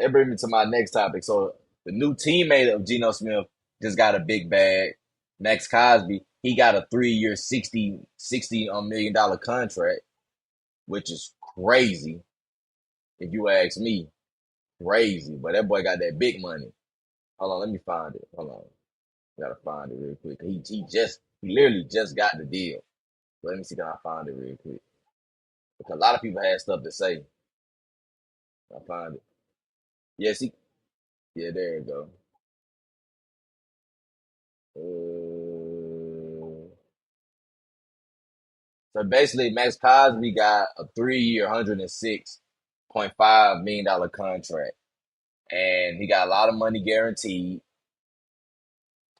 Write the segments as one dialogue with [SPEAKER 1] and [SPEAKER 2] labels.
[SPEAKER 1] that brings me to my next topic. So the new teammate of Geno Smith just got a big bag. Max Crosby, he got a 3 year, $60 million contract, which is crazy if you ask me. Crazy, but that boy got that big money. Hold on, let me find it. Hold on, gotta find it real quick. He literally just got the deal. Let me see, can I find it real quick? Because a lot of people had stuff to say. I find it. Yes, yeah, there you go. So basically, Max Crosby got a 3 year, $106.5 million contract, and he got a lot of money guaranteed.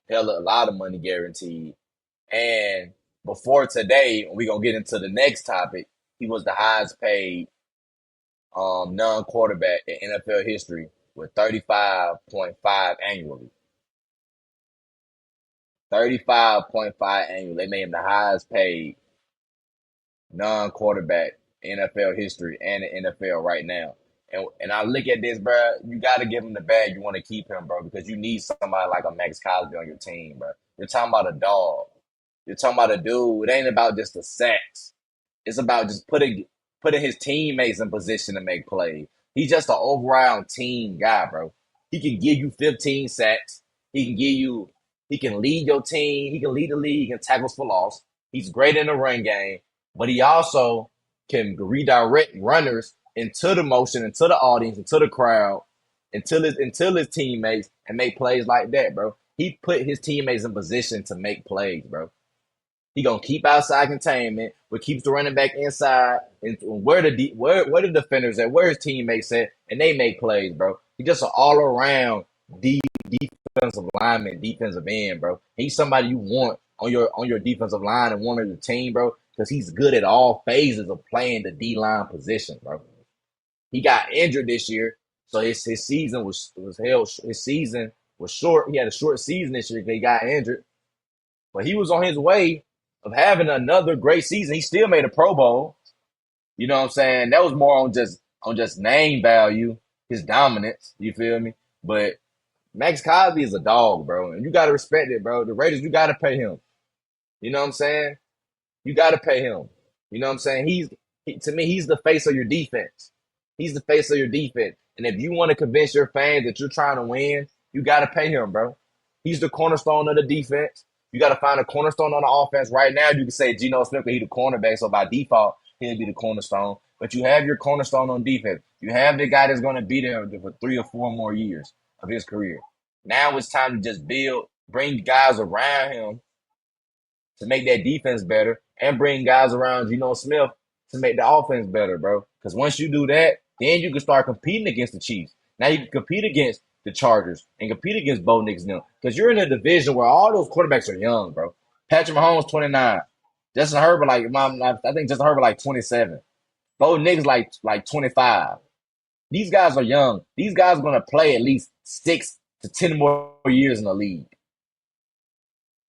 [SPEAKER 1] Hell, a lot of money guaranteed. And before today, we gonna get into the next topic. He was the highest paid non-quarterback in NFL history with 35.5 annually. 35.5 annually. They made him the highest paid non-quarterback in NFL history and the NFL right now. And I look at this, bro. You got to give him the bag. You want to keep him, bro, because you need somebody like a Max Crosby on your team, bro. You're talking about a dog. You're talking about a dude. It ain't about just the sacks. It's about just putting his teammates in position to make plays. He's just an all-around team guy, bro. He can give you 15 sacks. He can give you. He can lead your team. He can lead the league. He can tackles for loss. He's great in the run game, but he also can redirect runners into the motion, into the audience, into the crowd, until his teammates, and make plays like that, bro. He put his teammates in position to make plays, bro. He gonna keep outside containment, but keeps the running back inside and where the defenders at, where his teammates at, and they make plays, bro. He's just an all around defensive lineman, defensive end, bro. He's somebody you want on your defensive line and one of your team, bro, because he's good at all phases of playing the D line position, bro. He got injured this year, so his season was held. His season was short. He had a short season this year because he got injured, but he was on his way of having another great season. He still made a Pro Bowl. You know what I'm saying? That was more on just name value, his dominance. You feel me? But Max Crosby is a dog, bro, and you gotta respect it, bro. The Raiders, you gotta pay him. You know what I'm saying? You gotta pay him. You know what I'm saying? To me, he's the face of your defense. He's the face of your defense. And if you want to convince your fans that you're trying to win, you gotta pay him, bro. He's the cornerstone of the defense. You gotta find a cornerstone on the offense. Right now, you can say Geno Smith, he's the cornerback, so by default, he'll be the cornerstone. But you have your cornerstone on defense. You have the guy that's gonna be there for 3 or 4 more years of his career. Now it's time to just bring guys around him to make that defense better and bring guys around Geno Smith to make the offense better, bro. Because once you do that, then you can start competing against the Chiefs. Now you can compete against the Chargers and compete against Bo Nix now. Because you're in a division where all those quarterbacks are young, bro. Patrick Mahomes, 29. Justin Herbert, I think Justin Herbert, like 27. Bo Nix, like 25. These guys are young. These guys are going to play at least 6 to 10 more years in the league.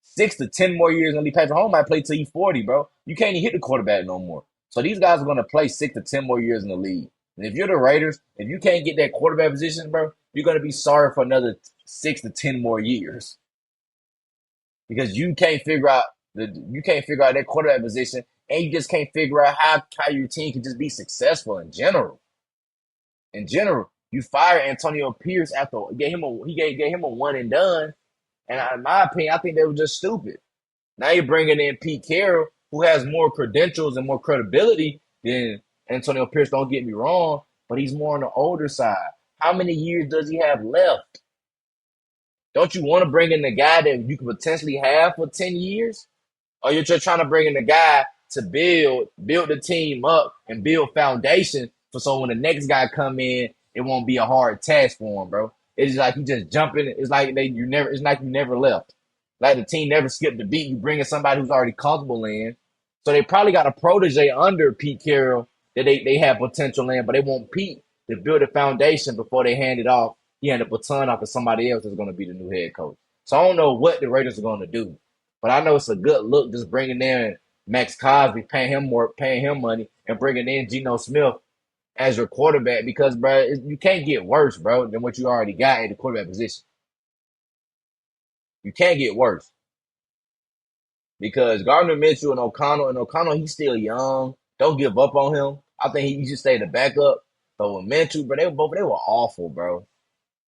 [SPEAKER 1] 6 to 10 more years in the league. Patrick Mahomes might play till he's 40, bro. You can't even hit the quarterback no more. So these guys are going to play 6 to 10 more years in the league. And if you're the Raiders, if you can't get that quarterback position, bro, you're going to be sorry for another 6 to 10 more years because you can't figure out that quarterback position, and you just can't figure out how your team can just be successful in general. In general, you fire Antonio Pierce after gave him a one and done, and in my opinion, I think they were just stupid. Now you're bringing in Pete Carroll, who has more credentials and more credibility than Antonio Pierce. Don't get me wrong, but he's more on the older side. How many years does he have left? Don't you want to bring in the guy that you could potentially have for 10 years? Or you're just trying to bring in the guy to build the team up and build foundation for so when the next guy come in, it won't be a hard task for him, bro. It's like you just jump in. It's like you never left. Like the team never skipped a beat. You bring in somebody who's already comfortable in. So they probably got a protege under Pete Carroll that they have potential in, but they want Pete to build a foundation before they hand it off. He hand the baton off to somebody else that's going to be the new head coach. So I don't know what the Raiders are going to do, but I know it's a good look just bringing in Max Crosby, paying him money, and bringing in Geno Smith as your quarterback because, bro, you can't get worse, bro, than what you already got at the quarterback position. You can't get worse because Gardner Mitchell and O'Connell, he's still young. Don't give up on him. I think he should stay the backup. But with Mitchell, bro, they were awful, bro.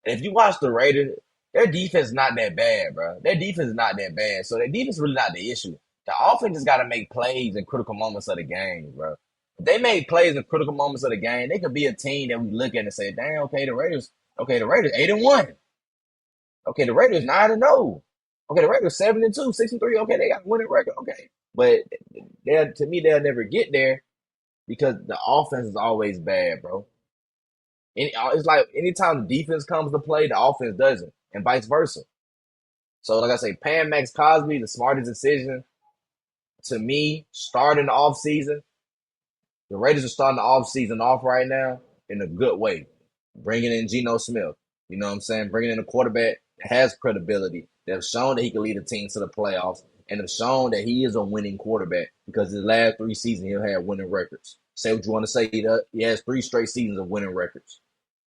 [SPEAKER 1] And if you watch the Raiders, their defense is not that bad, bro. Their defense is not that bad. So their defense is really not the issue. The offense just got to make plays in critical moments of the game, bro. If they make plays in critical moments of the game, they could be a team that we look at and say, "Damn, okay, the Raiders 8-1. Okay, the Raiders 9-0. Okay, the Raiders 7-2, 6-3. Okay, they got a winning record. Okay." But to me, they'll never get there because the offense is always bad, bro. It's like anytime the defense comes to play, the offense doesn't, and vice versa. So, like I say, paying Max Crosby, the smartest decision to me, starting the offseason. The Raiders are starting the offseason off right now in a good way. Bringing in Geno Smith. You know what I'm saying? Bringing in a quarterback that has credibility, that have shown that he can lead a team to the playoffs, and have shown that he is a winning quarterback because his last 3 seasons he'll have winning records. Say what you want to say. He has 3 straight seasons of winning records.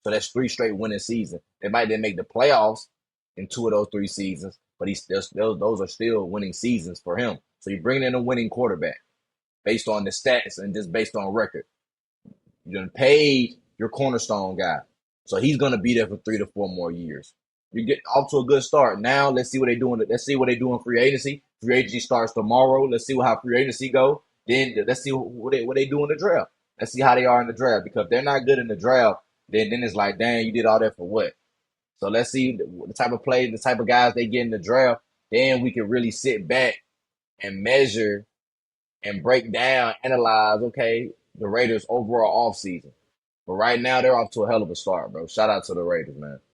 [SPEAKER 1] So that's 3 straight winning seasons. They might then make the playoffs in 2 of those 3 seasons, but those are still winning seasons for him. So you're bringing in a winning quarterback based on the stats and just based on record. You done paid your cornerstone guy. So he's gonna be there for 3 to 4 more years. You get off to a good start. Now let's see what they doing. Let's see what they do in free agency. Free agency starts tomorrow. Let's see how free agency go. Then let's see what they do in the draft. Let's see how they are in the draft. Because if they're not good in the draft, then it's like, dang, you did all that for what? So let's see the type of play, the type of guys they get in the draft. Then we can really sit back and measure and break down, analyze, okay, the Raiders' overall offseason. But right now, they're off to a hell of a start, bro. Shout out to the Raiders, man.